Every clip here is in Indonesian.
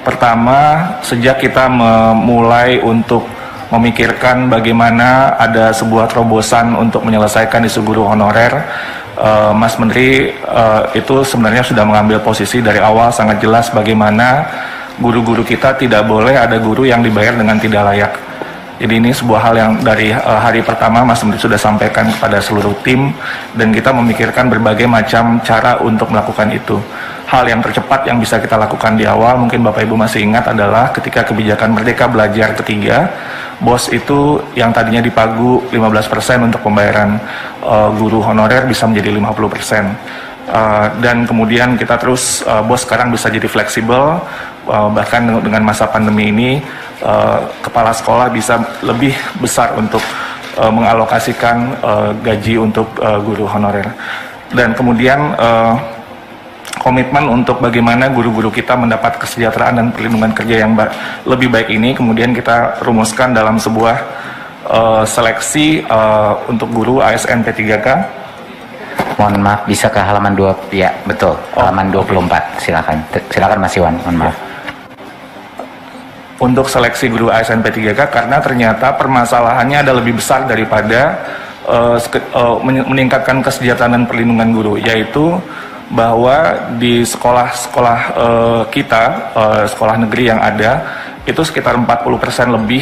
Pertama, sejak kita memulai untuk memikirkan bagaimana ada sebuah terobosan untuk menyelesaikan isu guru honorer, Mas Menteri itu sebenarnya sudah mengambil posisi dari awal sangat jelas bagaimana guru-guru kita tidak boleh ada guru yang dibayar dengan tidak layak. Jadi ini sebuah hal yang dari hari pertama Mas Menteri sudah sampaikan kepada seluruh tim, dan kita memikirkan berbagai macam cara untuk melakukan itu. Hal yang tercepat yang bisa kita lakukan di awal, mungkin Bapak Ibu masih ingat, adalah ketika kebijakan Merdeka Belajar ketiga, BOS itu yang tadinya dipagu 15% untuk pembayaran guru honorer bisa menjadi 50%. Dan kemudian kita terus, BOS sekarang bisa jadi fleksibel, bahkan dengan masa pandemi ini, kepala sekolah bisa lebih besar untuk mengalokasikan gaji untuk guru honorer. Dan kemudian komitmen untuk bagaimana guru-guru kita mendapat kesejahteraan dan perlindungan kerja yang lebih baik ini kemudian kita rumuskan dalam sebuah seleksi untuk guru ASN P3K. Mohon maaf, bisa ke halaman 2, ya betul, halaman 24, silakan Mas Iwan, mohon maaf. Untuk seleksi guru ASN P3K, karena ternyata permasalahannya ada lebih besar daripada meningkatkan kesejahteraan dan perlindungan guru, yaitu bahwa di sekolah-sekolah kita, sekolah negeri yang ada, itu sekitar 40% lebih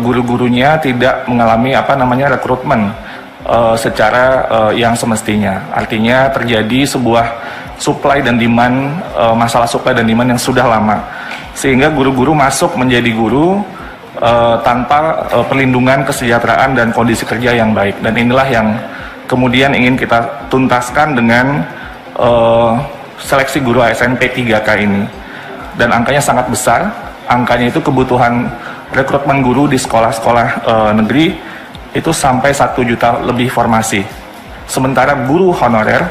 guru-gurunya tidak mengalami rekrutmen secara yang semestinya. Artinya terjadi sebuah supply dan demand, masalah supply dan demand yang sudah lama, sehingga guru-guru masuk menjadi guru tanpa perlindungan kesejahteraan dan kondisi kerja yang baik. Dan inilah yang kemudian ingin kita tuntaskan dengan seleksi guru ASN P3K ini. Dan angkanya sangat besar, angkanya itu kebutuhan rekrutmen guru di sekolah-sekolah negeri itu sampai 1 juta lebih formasi. Sementara guru honorer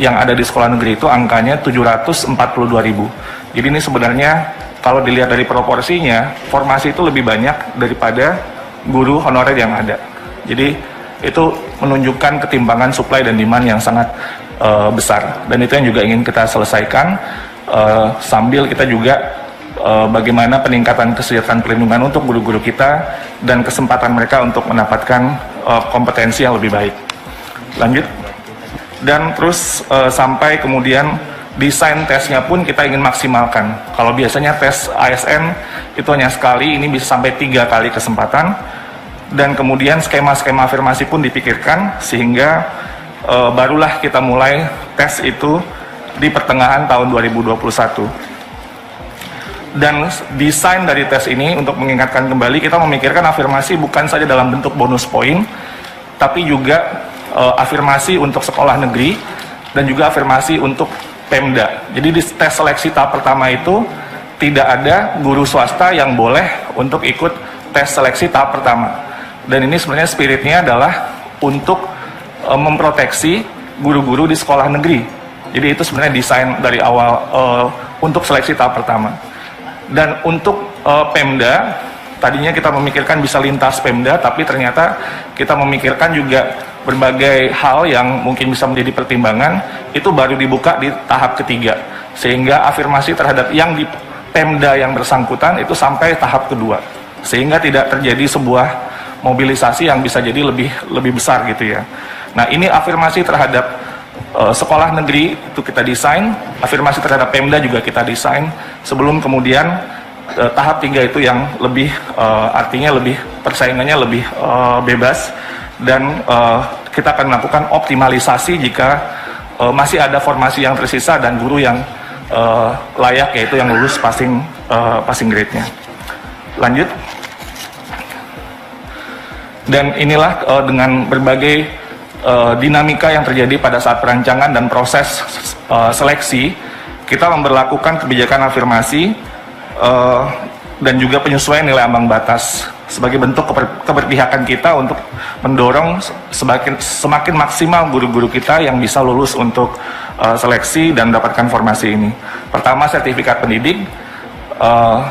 yang ada di sekolah negeri itu angkanya 742.000. Jadi ini sebenarnya kalau dilihat dari proporsinya, formasi itu lebih banyak daripada guru honorer yang ada. Jadi itu menunjukkan ketimbangan supply dan demand yang sangat besar. Dan itu yang juga ingin kita selesaikan, sambil kita juga bagaimana peningkatan kesejahteraan perlindungan untuk guru-guru kita dan kesempatan mereka untuk mendapatkan kompetensi yang lebih baik. Lanjut. Dan terus sampai kemudian desain tesnya pun kita ingin maksimalkan. Kalau biasanya tes ASN itu hanya sekali, ini bisa sampai 3 kali kesempatan. Dan kemudian skema-skema afirmasi pun dipikirkan, sehingga barulah kita mulai tes itu di pertengahan tahun 2021. Dan desain dari tes ini untuk mengingatkan kembali, kita memikirkan afirmasi bukan saja dalam bentuk bonus poin, tapi juga afirmasi untuk sekolah negeri dan juga afirmasi untuk Pemda. Jadi di tes seleksi tahap pertama itu tidak ada guru swasta yang boleh untuk ikut tes seleksi tahap pertama. Dan ini sebenarnya spiritnya adalah untuk memproteksi guru-guru di sekolah negeri. Jadi itu sebenarnya desain dari awal untuk seleksi tahap pertama. Dan untuk Pemda, tadinya kita memikirkan bisa lintas Pemda, tapi ternyata kita memikirkan juga berbagai hal yang mungkin bisa menjadi pertimbangan, itu baru dibuka di tahap ketiga. Sehingga afirmasi terhadap yang di Pemda yang bersangkutan itu sampai tahap kedua. Sehingga tidak terjadi sebuah mobilisasi yang bisa jadi lebih besar gitu ya. Nah, ini afirmasi terhadap sekolah negeri itu kita desain, afirmasi terhadap Pemda juga kita desain, sebelum kemudian tahap 3 itu yang lebih artinya lebih persaingannya lebih bebas, dan kita akan melakukan optimalisasi jika masih ada formasi yang tersisa dan guru yang layak, yaitu yang lulus passing grade-nya. Lanjut. Dan inilah dengan berbagai dinamika yang terjadi pada saat perancangan dan proses seleksi, kita memberlakukan kebijakan afirmasi dan juga penyesuaian nilai ambang batas sebagai bentuk keberpihakan kita untuk mendorong semakin maksimal guru-guru kita yang bisa lulus untuk seleksi dan mendapatkan formasi ini. Pertama, sertifikat pendidik,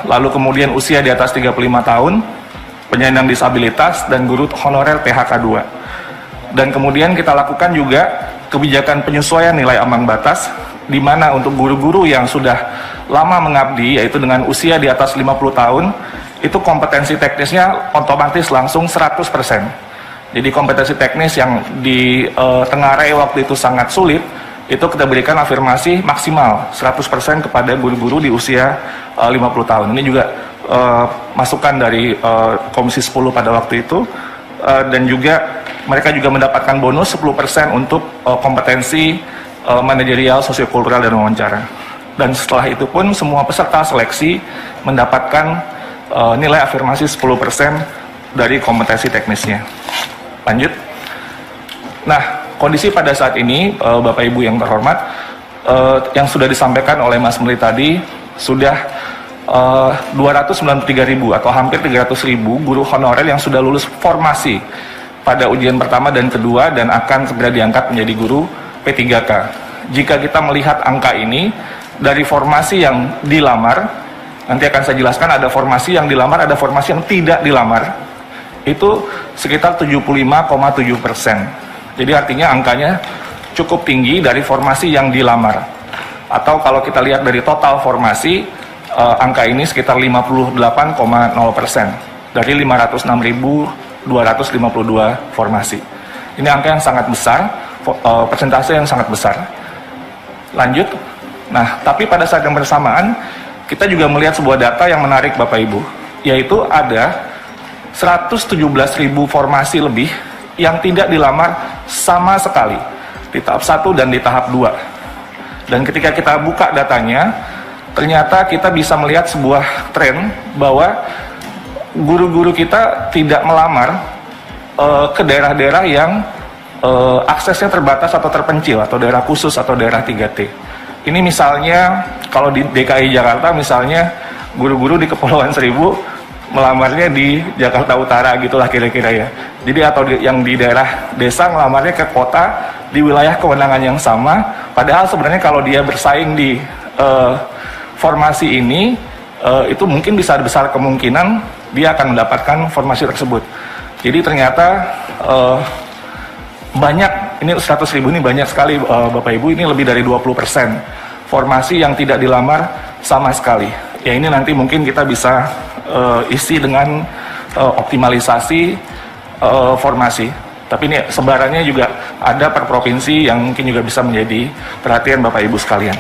lalu kemudian usia di atas 35 tahun, penyandang disabilitas, dan guru honorer PHK 2. Dan kemudian kita lakukan juga kebijakan penyesuaian nilai ambang batas di mana untuk guru-guru yang sudah lama mengabdi, yaitu dengan usia di atas 50 tahun, itu kompetensi teknisnya otomatis langsung 100%. Jadi kompetensi teknis yang di Tenggarai waktu itu sangat sulit, itu kita berikan afirmasi maksimal 100% kepada guru-guru di usia 50 tahun. Ini juga masukan dari Komisi 10 pada waktu itu, dan juga mereka juga mendapatkan bonus 10% untuk kompetensi manajerial, sosiokultural, dan wawancara. Dan setelah itu pun semua peserta seleksi mendapatkan nilai afirmasi 10% dari kompetensi teknisnya. Lanjut. Nah, kondisi pada saat ini, Bapak Ibu yang terhormat, yang sudah disampaikan oleh Mas Menteri tadi, sudah 293.000 atau hampir 300.000 guru honorer yang sudah lulus formasi pada ujian pertama dan kedua dan akan segera diangkat menjadi guru P3K. Jika kita melihat angka ini dari formasi yang dilamar, nanti akan saya jelaskan, ada formasi yang dilamar, ada formasi yang tidak dilamar, itu sekitar 75,7%. Jadi artinya angkanya cukup tinggi dari formasi yang dilamar. Atau kalau kita lihat dari total formasi, angka ini sekitar 58,0% dari 506.252 formasi. Ini angka yang sangat besar, persentase yang sangat besar. Lanjut. Nah, tapi pada saat yang bersamaan, kita juga melihat sebuah data yang menarik Bapak Ibu, yaitu ada 117.000 formasi lebih yang tidak dilamar sama sekali di tahap 1 dan di tahap 2. Dan ketika kita buka datanya, ternyata kita bisa melihat sebuah tren bahwa guru-guru kita tidak melamar ke daerah-daerah yang aksesnya terbatas atau terpencil, atau daerah khusus atau daerah 3T. Ini misalnya kalau di DKI Jakarta, misalnya guru-guru di Kepulauan Seribu melamarnya di Jakarta Utara, gitulah kira-kira ya. Jadi atau yang di daerah desa ngelamarnya ke kota di wilayah kewenangan yang sama, padahal sebenarnya kalau dia bersaing di formasi ini, itu mungkin besar kemungkinan dia akan mendapatkan formasi tersebut. Jadi ternyata banyak, ini 100.000 ini banyak sekali Bapak Ibu, ini lebih dari 20% formasi yang tidak dilamar sama sekali. Ya ini nanti mungkin kita bisa isi dengan optimalisasi formasi. Tapi ini sebarannya juga ada per provinsi yang mungkin juga bisa menjadi perhatian Bapak Ibu sekalian.